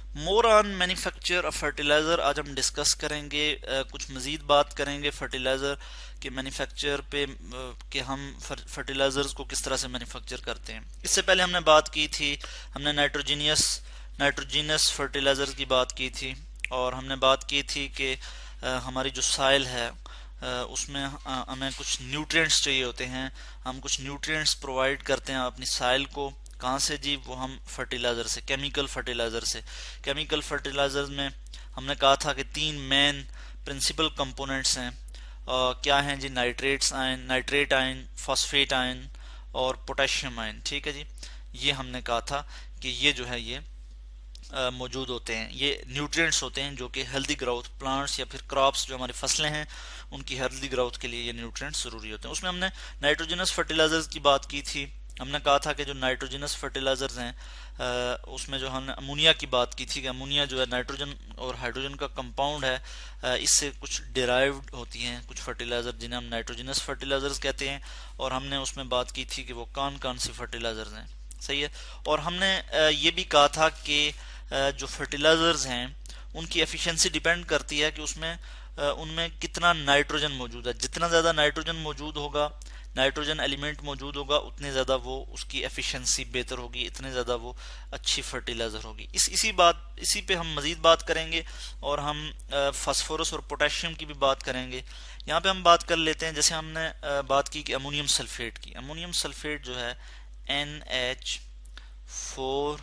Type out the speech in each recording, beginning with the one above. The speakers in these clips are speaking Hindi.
More on manufacture of fertiliser आज हम डिस्कस करेंगे। कुछ मज़ीद बात करेंगे फर्टिलाइज़र के मैन्युफैक्चर पे, कि हम फर्टिलाइज़र्स को किस तरह से मैन्युफैक्चर करते हैं। इससे पहले हमने बात की थी, हमने नाइट्रोजीनियस फर्टिलाइज़र्स की बात की थी, और हमने बात की थी कि हमारी जो साइल है उसमें हमें कुछ न्यूट्रिएंट्स चाहिए होते हैं। हम कुछ न्यूट्रिएंट्स प्रोवाइड करते हैं अपनी साइल को। कहाँ से जी? वो हम फर्टिलाइज़र से, केमिकल फर्टिलाइज़र से। केमिकल फर्टिलाइज़र में हमने कहा था कि तीन मेन प्रिंसिपल कंपोनेंट्स हैं। क्या हैं जी? नाइट्रेट आयन, फॉस्फेट आयन और पोटेशियम आयन। ठीक है जी, ये हमने कहा था कि ये जो है ये मौजूद होते हैं। ये न्यूट्रिएंट्स होते हैं जो कि हेल्दी ग्रोथ, प्लांट्स या फिर क्रॉप्स जो हमारी फसलें हैं उनकी हेल्दी ग्रोथ के लिए ये न्यूट्रिएंट्स ज़रूरी होते हैं। उसमें हमने नाइट्रोजनस फर्टिलाइजर्स की बात की थी। हमने कहा था कि जो नाइट्रोजनस फर्टिलाइजर्स हैं उसमें जो हमने अमोनिया की बात की थी कि अमोनिया जो है नाइट्रोजन और हाइड्रोजन का कंपाउंड है। इससे कुछ डिराइव्ड होती हैं कुछ फर्टिलाइजर जिन्हें हम नाइट्रोजनस फर्टिलाइजर्स कहते हैं। और हमने उसमें बात की थी कि वो कौन कौन सी फर्टिलाइजर्स हैं। सही है। और हमने ये भी कहा था कि जो फर्टिलाइजर्स हैं उनकी एफिशिएंसी डिपेंड करती है कि उसमें उनमें कितना नाइट्रोजन मौजूद है। जितना ज़्यादा नाइट्रोजन मौजूद होगा, नाइट्रोजन एलिमेंट मौजूद होगा, उतने ज़्यादा वो उसकी एफिशिएंसी बेहतर होगी, इतने ज़्यादा वो अच्छी फर्टिलाइज़र होगी। इसी पे हम मज़ीद बात करेंगे। और हम फास्फोरस और पोटेशियम की भी बात करेंगे। यहाँ पे हम बात कर लेते हैं, जैसे हमने बात की कि अमोनियम सल्फेट की। अमोनियम सल्फेट जो है NH4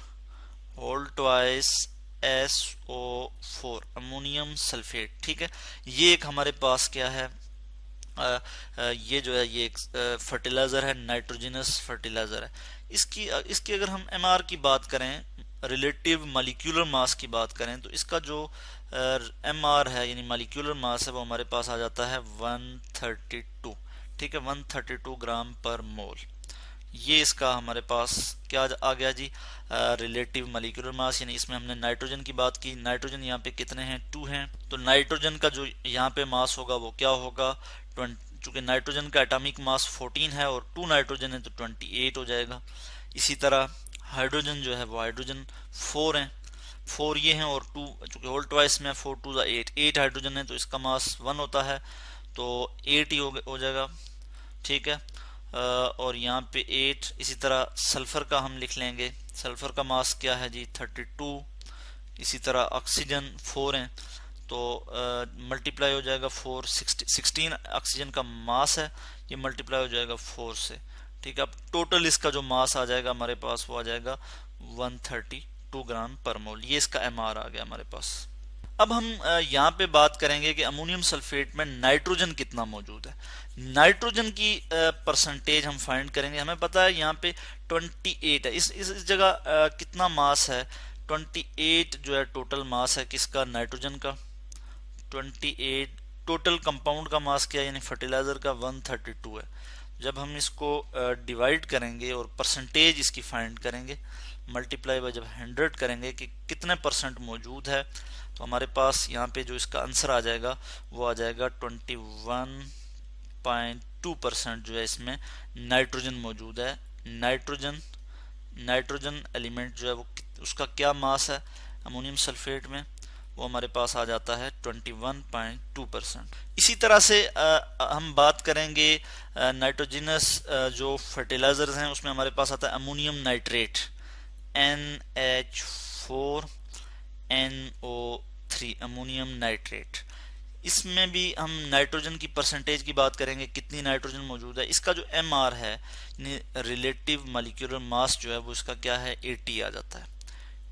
whole twice SO4, ammonium sulphate. ठीक है, ये एक हमारे पास क्या है, ये जो है ये एक फर्टिलाइजर है, नाइट्रोजनस फर्टिलाइजर है। इसकी अगर हम MR की बात करें, रिलेटिव मॉलिक्यूलर मास की बात करें, तो इसका जो MR है यानी मॉलिक्यूलर मास है वो हमारे पास आ जाता है 132। ठीक है, 132 ग्राम पर मोल। ये इसका हमारे पास क्या आ गया जी? Relative molecular mass. यानी इसमें हमने नाइट्रोजन की बात की। नाइट्रोजन यहाँ पे कितने हैं? 2 हैं। तो नाइट्रोजन का जो यहाँ पे मास होगा वो क्या होगा? 20। चूंकि नाइट्रोजन का एटॉमिक मास 14 है और 2 नाइट्रोजन है तो 28 हो जाएगा। इसी तरह हाइड्रोजन जो है वो हाइड्रोजन 4 है, 4 ये हैं और 2, चूंकि होल ट्वाइस में 4 2 8, 8 हाइड्रोजन है तो इसका मास 1 होता है, तो 8 ही हो जाएगा। ठीक है। और यहाँ पे 8। इसी तरह सल्फर का हम लिख लेंगे। सल्फर का मास क्या है जी? 32। इसी तरह ऑक्सीजन 4 है तो मल्टीप्लाई हो जाएगा 4, 16 ऑक्सीजन का मास है, ये मल्टीप्लाई हो जाएगा 4 से। ठीक है, अब टोटल इसका जो मास आ जाएगा हमारे पास वो आ जाएगा 132 ग्राम पर मोल। ये इसका MR आ गया हमारे पास। अब हम यहाँ पे बात करेंगे कि अमोनियम सल्फेट में नाइट्रोजन कितना मौजूद है। नाइट्रोजन की परसेंटेज हम फाइंड करेंगे। हमें पता है यहाँ पे 28 है। इस जगह कितना मास है? 28 जो है टोटल मास है किसका? नाइट्रोजन का। 28 टोटल कंपाउंड का मास क्या है यानी फर्टिलाइजर का? 132 है। जब हम इसको डिवाइड करेंगे और परसेंटेज इसकी फाइंड करेंगे, मल्टीप्लाई बाय जब 100 करेंगे कि कितने परसेंट मौजूद है, तो हमारे पास यहाँ पे जो इसका आंसर आ जाएगा वो आ जाएगा 21.2% जो है इसमें नाइट्रोजन मौजूद है। नाइट्रोजन एलिमेंट जो है वो उसका क्या मास है अमोनियम सल्फेट में? वो हमारे पास आ जाता है 21.2%। इसी तरह से हम बात करेंगे नाइट्रोजनस जो फर्टिलाइजर्स हैं उसमें हमारे पास आता है ammonium nitrate, NH4NO3, ammonium nitrate. इसमें भी हम नाइट्रोजन की परसेंटेज की बात करेंगे, कितनी नाइट्रोजन मौजूद है। इसका जो MR है रिलेटिव मॉलिक्यूलर मास जो है वो इसका क्या है? 80 आ जाता है,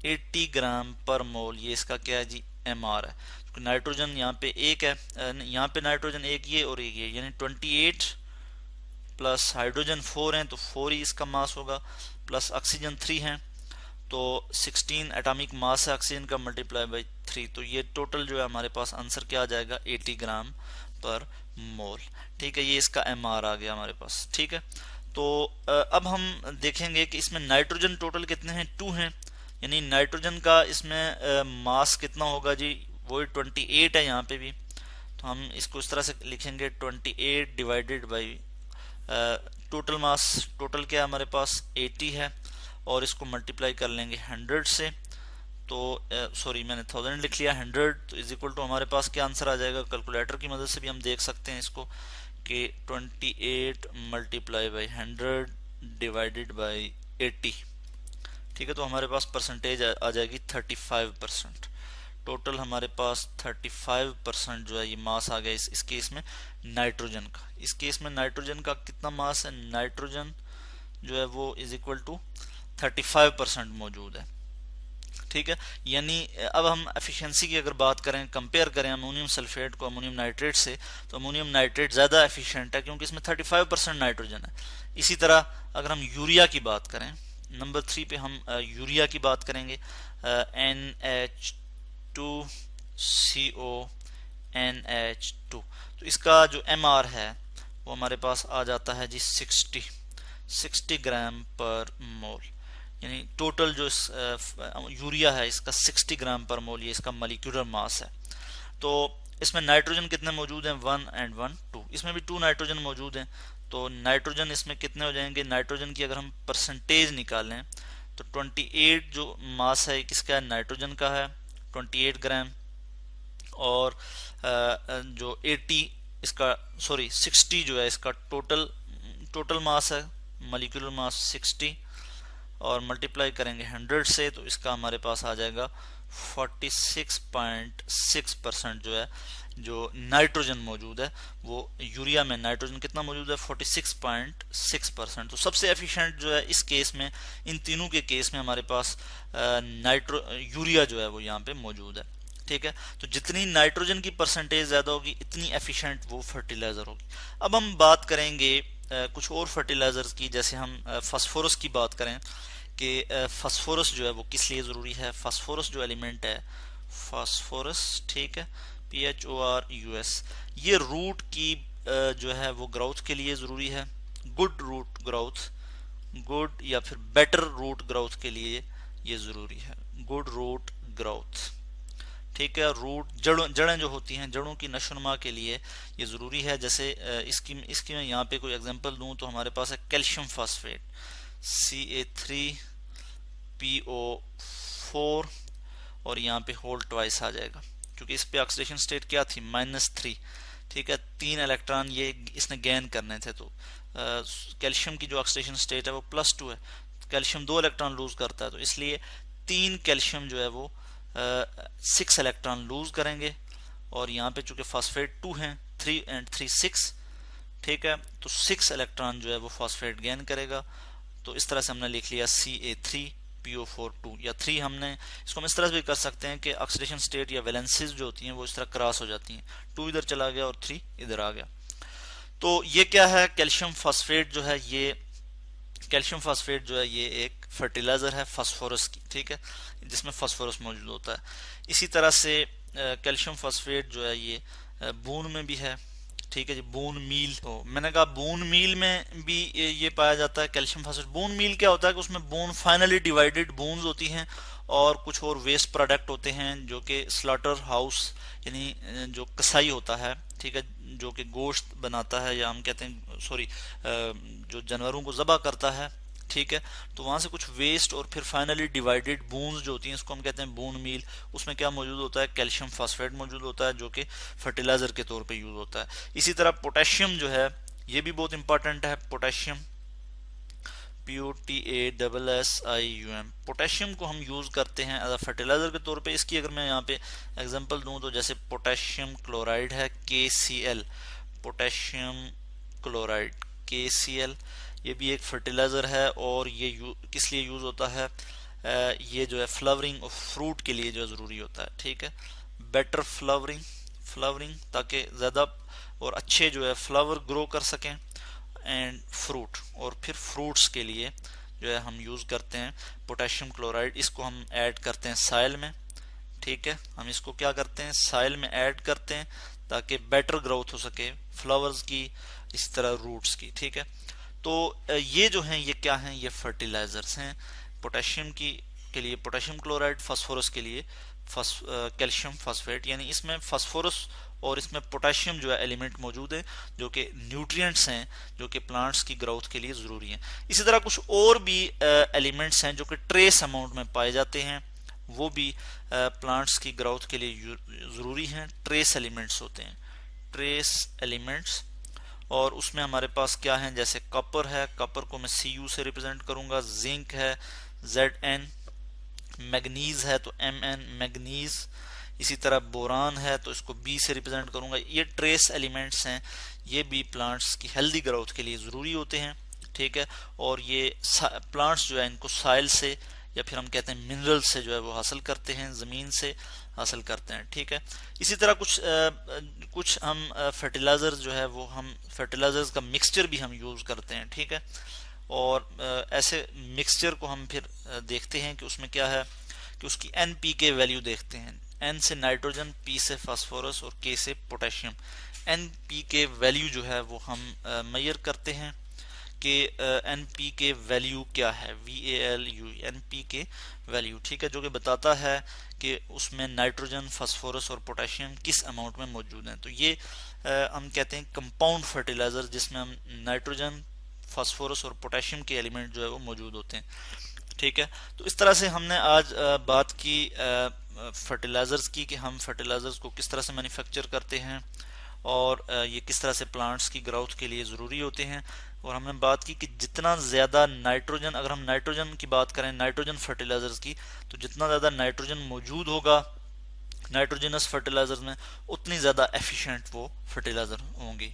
80 ग्राम पर मोल। ये इसका क्या है जी? MR है। तो नाइट्रोजन यहाँ पे एक है, यहाँ पे नाइट्रोजन एक ये और एक ये, यानी 28 प्लस हाइड्रोजन 4 है तो 4 ही इसका मास होगा, प्लस ऑक्सीजन 3 है तो 16 एटॉमिक मास है ऑक्सीजन का, मल्टीप्लाई बाई 3। तो ये टोटल जो है हमारे पास आंसर क्या आ जाएगा? 80 ग्राम पर मोल। ठीक है, ये इसका MR आ गया हमारे पास। ठीक है, तो अब हम देखेंगे कि इसमें नाइट्रोजन टोटल कितने हैं? 2 हैं। यानी नाइट्रोजन का इसमें मास कितना होगा जी? वही 28 है यहाँ पे भी। तो हम इसको इस तरह से लिखेंगे 28 divided by total mass. Total क्या है हमारे पास? 80 है और इसको मल्टीप्लाई कर लेंगे 100 से, तो सॉरी मैंने 1000 लिख लिया, 100 तो इज इक्वल टू हमारे पास क्या आंसर आ जाएगा, कैलकुलेटर की मदद से भी हम देख सकते हैं इसको कि 28 मल्टीप्लाई बाई 100 डिवाइडेड बाई 80। ठीक है, तो हमारे पास परसेंटेज आ जाएगी 35%। टोटल हमारे पास 35% जो है ये मास आ गया इस केस में नाइट्रोजन का। इस केस में नाइट्रोजन का कितना मास है, नाइट्रोजन जो है वो इज इक्वल टू 35% मौजूद है। ठीक है, यानी अब हम एफिशिएंसी की अगर बात करें, कंपेयर करें अमोनियम सल्फेट को अमोनियम नाइट्रेट से, तो अमोनियम नाइट्रेट ज़्यादा एफिशिएंट है क्योंकि इसमें 35% नाइट्रोजन है। इसी तरह अगर हम यूरिया की बात करें, नंबर 3 पे हम यूरिया की बात करेंगे, NH2CO NH2, तो इसका जो MR है वो हमारे पास आ जाता है जी 60 ग्राम पर मोल, यानी टोटल जो यूरिया है इसका 60 ग्राम पर मोल ये इसका मॉलिक्यूलर मास है। तो इसमें नाइट्रोजन कितने मौजूद हैं, 1 and 1 2, इसमें भी 2 नाइट्रोजन मौजूद हैं। तो नाइट्रोजन इसमें कितने हो जाएंगे, नाइट्रोजन की अगर हम परसेंटेज निकालें तो 28 जो मास है किसका है, नाइट्रोजन का है 28 ग्राम, और जो 80 इसका 60 जो है इसका टोटल मास है, मॉलिक्यूलर मास 60, और मल्टीप्लाई करेंगे 100 से तो इसका हमारे पास आ जाएगा 46.6% जो है जो नाइट्रोजन मौजूद है। वो यूरिया में नाइट्रोजन कितना मौजूद है, 46.6%। तो सबसे एफिशिएंट जो है इस केस में, इन तीनों के केस में हमारे पास यूरिया जो है वो यहाँ पे मौजूद है। ठीक है, तो जितनी नाइट्रोजन की परसेंटेज ज़्यादा होगी इतनी एफिशिएंट वो फर्टिलाइज़र होगी। अब हम बात करेंगे कुछ और फर्टिलाइजर्स की, जैसे हम फास्फोरस की बात करें कि फास्फोरस जो है वो किस लिए ज़रूरी है। फास्फोरस जो एलिमेंट है, फास्फोरस, ठीक है, PHORUS, ये रूट की जो है वो ग्रोथ के लिए ज़रूरी है, गुड रूट ग्रोथ, गुड या फिर बेटर रूट ग्रोथ के लिए ये ज़रूरी है, गुड रूट ग्रोथ। ठीक है, रूट जड़ें जो होती हैं, जड़ों की नशोनुमा के लिए ये ज़रूरी है। जैसे इसकी मैं यहाँ पे कोई एग्जांपल दूँ तो हमारे पास है कैल्शियम फास्फेट, Ca3PO4, और यहाँ पे होल ट्वाइस आ जाएगा क्योंकि इस पे ऑक्सीडेशन स्टेट क्या थी, -3। ठीक है, 3 इलेक्ट्रॉन ये इसने गेन करने थे, तो कैल्शियम की जो ऑक्सीडेशन स्टेट है वो +2 है, कैल्शियम 2 इलेक्ट्रॉन लूज करता है, तो इसलिए 3 कैल्शियम जो है वो 6 इलेक्ट्रॉन लूज करेंगे, और यहाँ पे चूंकि फास्फेट 2 हैं, 3 and 3 6, ठीक है, तो 6 इलेक्ट्रॉन जो है वो फास्फेट गेन करेगा। तो इस तरह से हमने लिख लिया Ca3PO4 2, या 3 हमने इसको हम इस तरह से भी कर सकते हैं कि ऑक्सीडेशन स्टेट या वैलेंसीज जो होती हैं वो इस तरह क्रॉस हो जाती हैं, 2 इधर चला गया और 3 इधर आ गया। तो ये क्या है, कैल्शियम फास्फेट जो है ये, कैल्शियम फास्फेट जो है ये एक फर्टिलाइजर है फास्फोरस की, ठीक है, जिसमें फास्फोरस मौजूद होता है। इसी तरह से कैल्शियम फास्फेट जो है ये बून में भी है, ठीक है जी, बून मील, तो मैंने कहा बून मील में भी ये पाया जाता है कैल्शियम फास्फेट। बून मील क्या होता है कि उसमें बून फाइनली डिवाइडेड बून्स होती हैं और कुछ और वेस्ट प्रोडक्ट होते हैं जो कि स्लॉटर हाउस यानी जो कसाई होता है, ठीक है, जो कि गोश्त बनाता है, या हम कहते हैं जो जानवरों को ज़बह करता है, ठीक है, तो वहाँ से कुछ वेस्ट और फिर फाइनली डिवाइडेड बून्स जो होती हैं इसको हम कहते हैं बून मील। उसमें क्या मौजूद होता है, कैल्शियम फास्फेट मौजूद होता है जो कि फर्टिलाइजर के तौर पे यूज होता है। इसी तरह पोटेशियम जो है ये भी बहुत इंपॉर्टेंट है, पोटेशियम, POTASSIUM, पोटेशियम को हम यूज करते हैं एज अ फर्टिलाइजर के तौर पे। इसकी अगर मैं यहाँ पे एग्जांपल दूं तो जैसे पोटेशियम क्लोराइड है KCl, पोटेशियम क्लोराइड KCl, ये भी एक फर्टिलाइजर है, और ये किस लिए यूज होता है, ये जो है फ्लावरिंग और फ्रूट के लिए जो जरूरी होता है, ठीक है, बेटर फ्लावरिंग ताकि ज़्यादा और अच्छे जो है फ्लावर ग्रो कर सकें, एंड फ्रूट, और फिर फ्रूट्स के लिए जो है हम यूज़ करते हैं पोटेशियम क्लोराइड। इसको हम ऐड करते हैं साइल में, ठीक है, हम इसको क्या करते हैं, साइल में ऐड करते हैं ताकि बेटर ग्रोथ हो सके फ्लावर्स की, इस तरह रूट्स की, ठीक है। तो ये जो हैं ये क्या हैं, ये फर्टिलाइजर्स हैं। पोटेशियम के लिए पोटेशियम क्लोराइड, फास्फोरस के लिए कैल्शियम फास्फेट, यानी इसमें फास्फोरस और इसमें पोटेशियम जो है एलिमेंट मौजूद है जो कि न्यूट्रिएंट्स हैं जो कि प्लांट्स की ग्रोथ के लिए ज़रूरी हैं। इसी तरह कुछ और भी एलिमेंट्स हैं जो कि ट्रेस अमाउंट में पाए जाते हैं, वो भी प्लांट्स की ग्रोथ के लिए ज़रूरी हैं। ट्रेस एलिमेंट्स होते हैं, ट्रेस एलिमेंट्स, और उसमें हमारे पास क्या है, जैसे कॉपर है, कॉपर को मैं Cu से रिप्रेजेंट करूंगा, जिंक है Zn, मैग्नीज है तो Mn मैग्नीज, इसी तरह बोरान है तो इसको B से रिप्रेजेंट करूंगा। ये ट्रेस एलिमेंट्स हैं, ये भी प्लांट्स की हेल्दी ग्रोथ के लिए ज़रूरी होते हैं, ठीक है। और ये प्लांट्स जो है इनको साइल से या फिर हम कहते हैं मिनरल से जो है वो हासिल करते हैं, ज़मीन से हासिल करते हैं, ठीक है। इसी तरह कुछ हम फर्टिलाइज़र जो है वो हम फर्टिलाइजर्स का मिक्सचर भी हम यूज़ करते हैं, ठीक है। और ऐसे मिक्सचर को हम फिर देखते हैं कि उसमें क्या है, कि उसकी NPK वैल्यू देखते हैं। N से नाइट्रोजन, P से फास्फोरस और K से पोटेशियम। NPK वैल्यू जो है वो हम मेजर करते हैं कि NPK वैल्यू क्या है, VALU NPK वैल्यू, ठीक है, जो कि बताता है कि उसमें नाइट्रोजन, फास्फोरस और पोटेशियम किस अमाउंट में मौजूद हैं। तो ये हम कहते हैं कंपाउंड फर्टिलाइजर, जिसमें हम नाइट्रोजन, फास्फोरस और पोटेशियम के एलिमेंट जो है वो मौजूद होते हैं, ठीक है। तो इस तरह से हमने आज बात की फर्टिलाइजर्स की, कि हम फर्टिलाइजर्स को किस तरह से मैन्युफैक्चर करते हैं और ये किस तरह से प्लांट्स की ग्रोथ के लिए ज़रूरी होते हैं। और हमने बात की कि जितना ज़्यादा नाइट्रोजन, अगर हम नाइट्रोजन की बात करें, नाइट्रोजन फर्टिलाइजर्स की, तो जितना ज़्यादा नाइट्रोजन मौजूद होगा नाइट्रोजनस फर्टिलाइजर्स में, उतनी ज़्यादा एफिशिएंट वो फर्टिलाइजर होंगे।